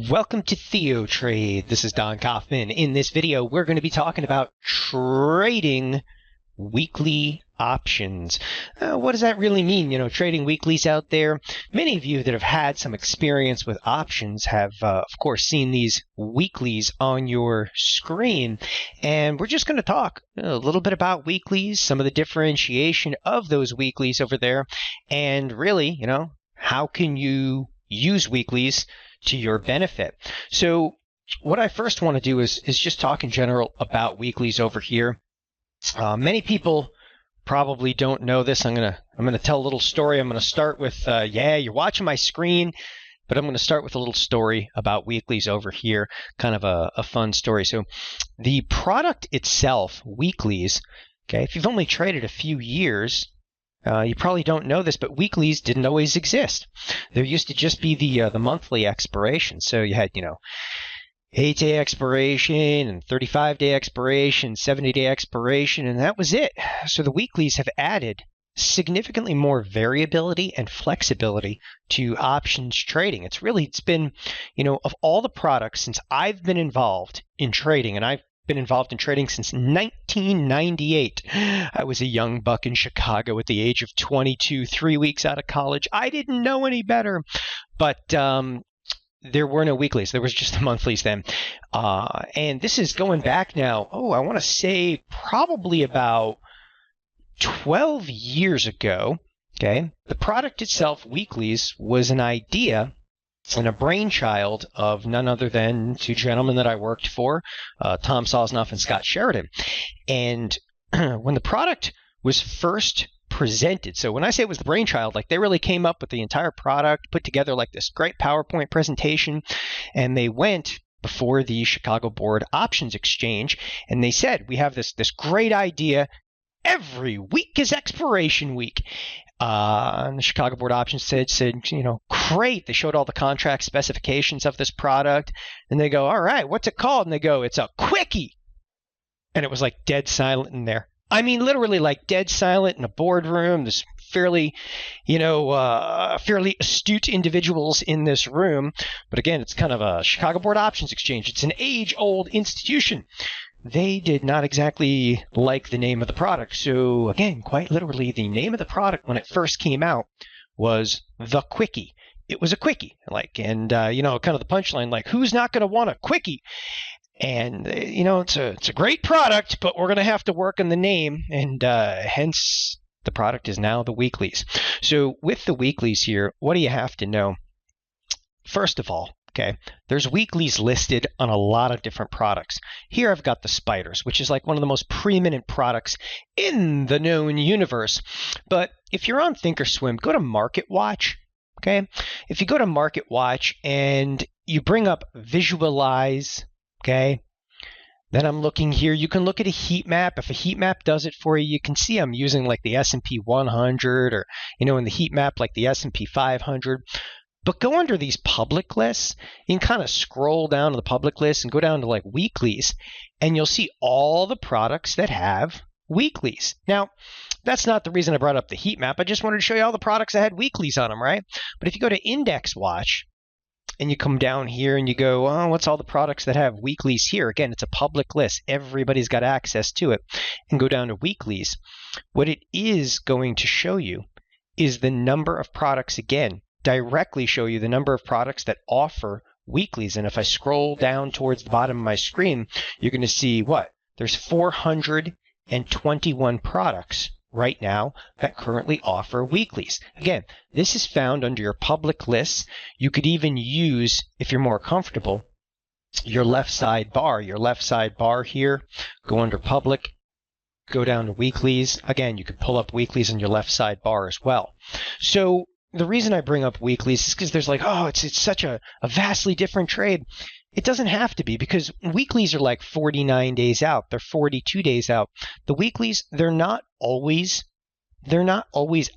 Welcome to TheoTrade. This is Don Kaufman. In this video, we're going to be talking about trading weekly options. What does that really mean? You know, trading weeklies out there. Many of you that have had some experience with options have, of course, seen these weeklies on your screen. And we're just going to talk a little bit about weeklies, some of the differentiation of those weeklies over there, and really, you know, how can you use weeklies to your benefit. So what I first want to do is just talk in general about weeklies over here. Many people probably don't know this. I'm gonna tell a little story. I'm gonna start with you're watching my screen, but I'm gonna start with a little story about weeklies over here, kind of a fun story. So the product itself, weeklies, okay, if you've only traded a few years, you probably don't know this, but weeklies didn't always exist. There used to just be the monthly expiration. So you had, 8-day expiration and 35-day expiration, 70-day expiration, and that was it. So the weeklies have added significantly more variability and flexibility to options trading. It's been, of all the products since I've been involved in trading, and I've been involved in trading since 1998. I was a young buck in Chicago at the age of 22, 3 weeks out of college. I didn't know any better, but there were no weeklies. There was just the monthlies then. And this is going back now, I want to say probably about 12 years ago. Okay, the product itself, weeklies, was an idea and a brainchild of none other than two gentlemen that I worked for, Tom Sosnoff and Scott Sheridan. And when the product was first presented, so when I say it was the brainchild, like they really came up with the entire product, put together like this great PowerPoint presentation, and they went before the Chicago Board Options Exchange, and they said, we have this great idea. Every week is expiration week. And the Chicago Board Options said, great. They showed all the contract specifications of this product. And they go, all right, what's it called? And they go, it's a quickie. And it was like dead silent in there. I mean, literally like dead silent in a boardroom. There's fairly astute individuals in this room. But again, it's kind of a Chicago Board Options Exchange. It's an age-old institution. They did not exactly like the name of the product. So again, quite literally, the name of the product when it first came out was the Quickie. It was a quickie, kind of the punchline, like, who's not going to want a quickie? And it's a great product, but we're going to have to work on the name, and hence the product is now the weeklies. So with the weeklies here, what do you have to know? First of all, okay, there's weeklies listed on a lot of different products. Here I've got the spiders, which is like one of the most preeminent products in the known universe. But if you're on thinkorswim, go to Market Watch. Okay, if you go to Market Watch and you bring up Visualize, okay, then I'm looking here. You can look at a heat map. If a heat map does it for you, you can see I'm using like the S&P 100 or, in the heat map like the S&P 500. But go under these public lists. You can kind of scroll down to the public list and go down to like weeklies, and you'll see all the products that have weeklies. Now, that's not the reason I brought up the heat map. I just wanted to show you all the products that had weeklies on them, right? But if you go to Index Watch and you come down here and you go, what's all the products that have weeklies here? Again, it's a public list. Everybody's got access to it. And go down to weeklies. What it is going to show you is the number of products, again, directly show you the number of products that offer weeklies. And if I scroll down towards the bottom of my screen, you're going to see what? There's 421 products right now that currently offer weeklies. Again, this is found under your public lists. You could even use, if you're more comfortable, your left side bar. Your left side bar here, go under public, go down to weeklies. Again, you could pull up weeklies on your left side bar as well. So the reason I bring up weeklies is because there's like, it's such a vastly different trade. It doesn't have to be, because weeklies are like 49 days out. They're 42 days out. The weeklies, they're not always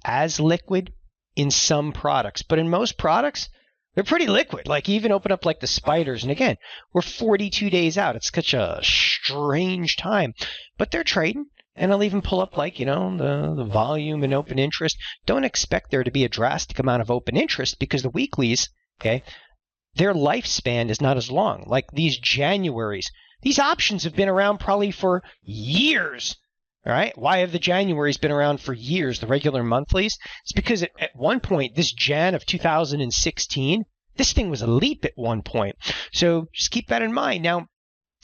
as liquid in some products, but in most products, they're pretty liquid. Like even open up like the spiders, and again, we're 42 days out. It's such a strange time, but they're trading. And I'll even pull up like, the volume and open interest. Don't expect there to be a drastic amount of open interest because the weeklies, okay, their lifespan is not as long. Like these Januaries, these options have been around probably for years. All right. Why have the Januaries been around for years, the regular monthlies? It's because at one point, this Jan of 2016, this thing was a leap at one point. So just keep that in mind. Now,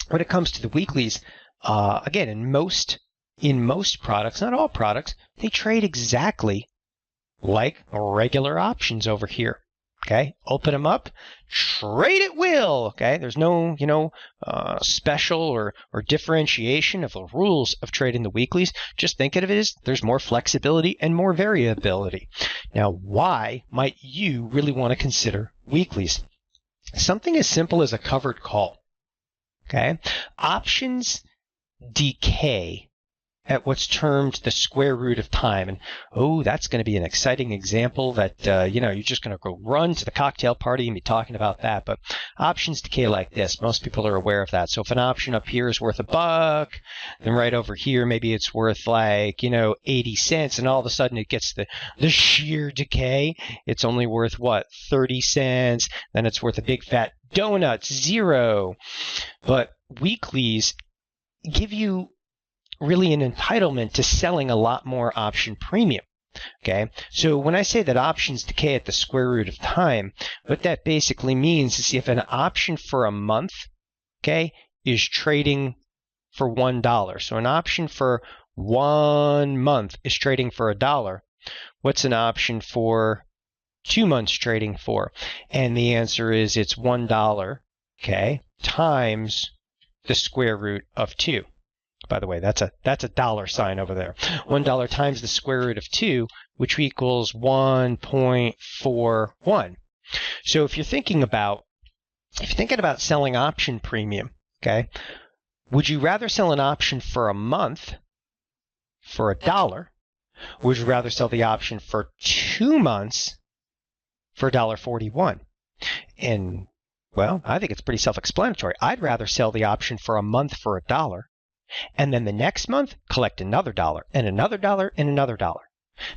when it comes to the weeklies, again, in most products, not all products, they trade exactly like regular options over here. Okay, open them up, trade at will. Okay, there's no, special or differentiation of the rules of trading the weeklies. Just think of it as there's more flexibility and more variability. Now, why might you really want to consider weeklies? Something as simple as a covered call. Okay, options decay at what's termed the square root of time. And, that's going to be an exciting example that, you're just going to go run to the cocktail party and be talking about that. But options decay like this. Most people are aware of that. So if an option up here is worth $1, then right over here, maybe it's worth 80 cents. And all of a sudden it gets the sheer decay. It's only worth 30 cents. Then it's worth a big fat donut, 0. But weeklies give you really an entitlement to selling a lot more option premium. Okay, so when I say that options decay at the square root of time, what that basically means is if an option for a month, okay, is trading for $1. So an option for 1 month is trading for $1. What's an option for 2 months trading for? And the answer is it's $1, okay, times the square root of 2. By the way, that's a dollar sign over there. $1 times the square root of 2, which equals 1.41. So if you're thinking about selling option premium, okay, would you rather sell an option for a month for $1? Would you rather sell the option for 2 months for $1.41? And well, I think it's pretty self-explanatory. I'd rather sell the option for a month for $1. And then the next month, collect another $1 and another $1 and another $1.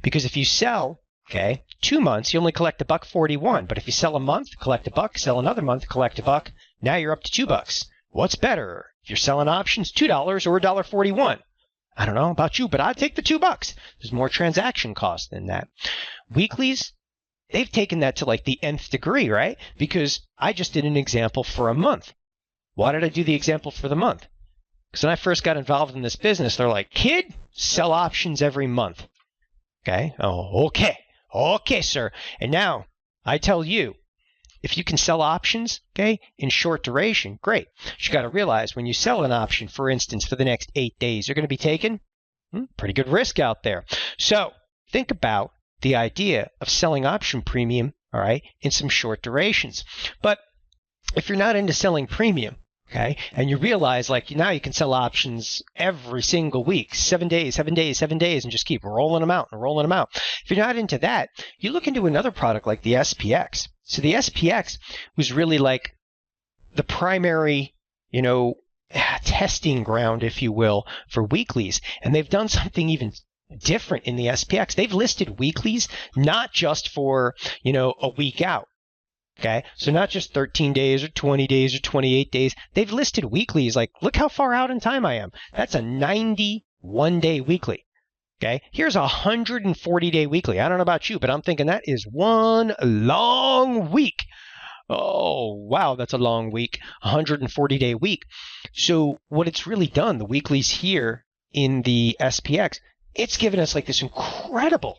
Because if you sell, 2 months, you only collect $1.41. But if you sell a month, collect $1, sell another month, collect $1, now you're up to $2. What's better? If you're selling options, $2 or $1.41. I don't know about you, but I'd take the $2. There's more transaction cost than that. Weeklies, they've taken that to like the nth degree, right? Because I just did an example for a month. Why did I do the example for the month? Because when I first got involved in this business, they're like, kid, sell options every month. Okay? Oh, okay. Okay, sir. And now I tell you, if you can sell options, in short duration, great. But you got to realize when you sell an option, for instance, for the next 8 days, you're going to be taking pretty good risk out there. So think about the idea of selling option premium, all right, in some short durations. But if you're not into selling premium, and you realize now you can sell options every single week, 7 days, 7 days, 7 days, and just keep rolling them out and rolling them out. If you're not into that, you look into another product like the SPX. So the SPX was really like the primary, testing ground, if you will, for weeklies. And they've done something even different in the SPX. They've listed weeklies not just for, a week out. Okay, so not just 13 days or 20 days or 28 days. They've listed weeklies like, look how far out in time I am. That's a 91-day weekly. Okay, here's a 140-day weekly. I don't know about you, but I'm thinking that is one long week. Oh, wow, that's a long week, 140-day week. So what it's really done, the weeklies here in the SPX, it's given us like this incredible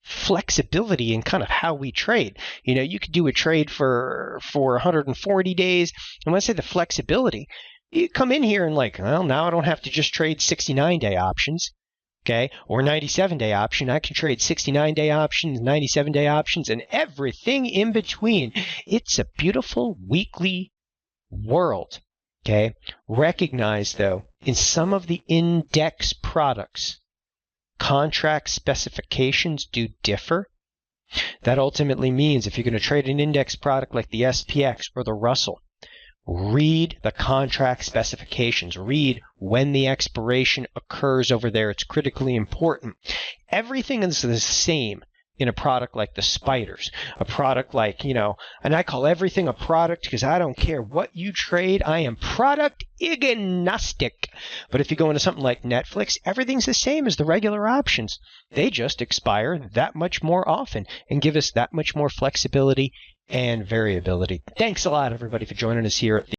flexibility in kind of how we trade. You could do a trade for 140 days. And when I say the flexibility, you come in here and now I don't have to just trade 69-day options, or 97-day option. I can trade 69-day options, 97-day options, and everything in between. It's a beautiful weekly world, Recognize, though, in some of the index products, contract specifications do differ. That ultimately means if you're going to trade an index product like the SPX or the Russell, read the contract specifications. Read when the expiration occurs over there. It's critically important. Everything is the same in a product like the spiders, a product like, and I call everything a product because I don't care what you trade. I am product agnostic. But if you go into something like Netflix, everything's the same as the regular options. They just expire that much more often and give us that much more flexibility and variability. Thanks a lot, everybody, for joining us here at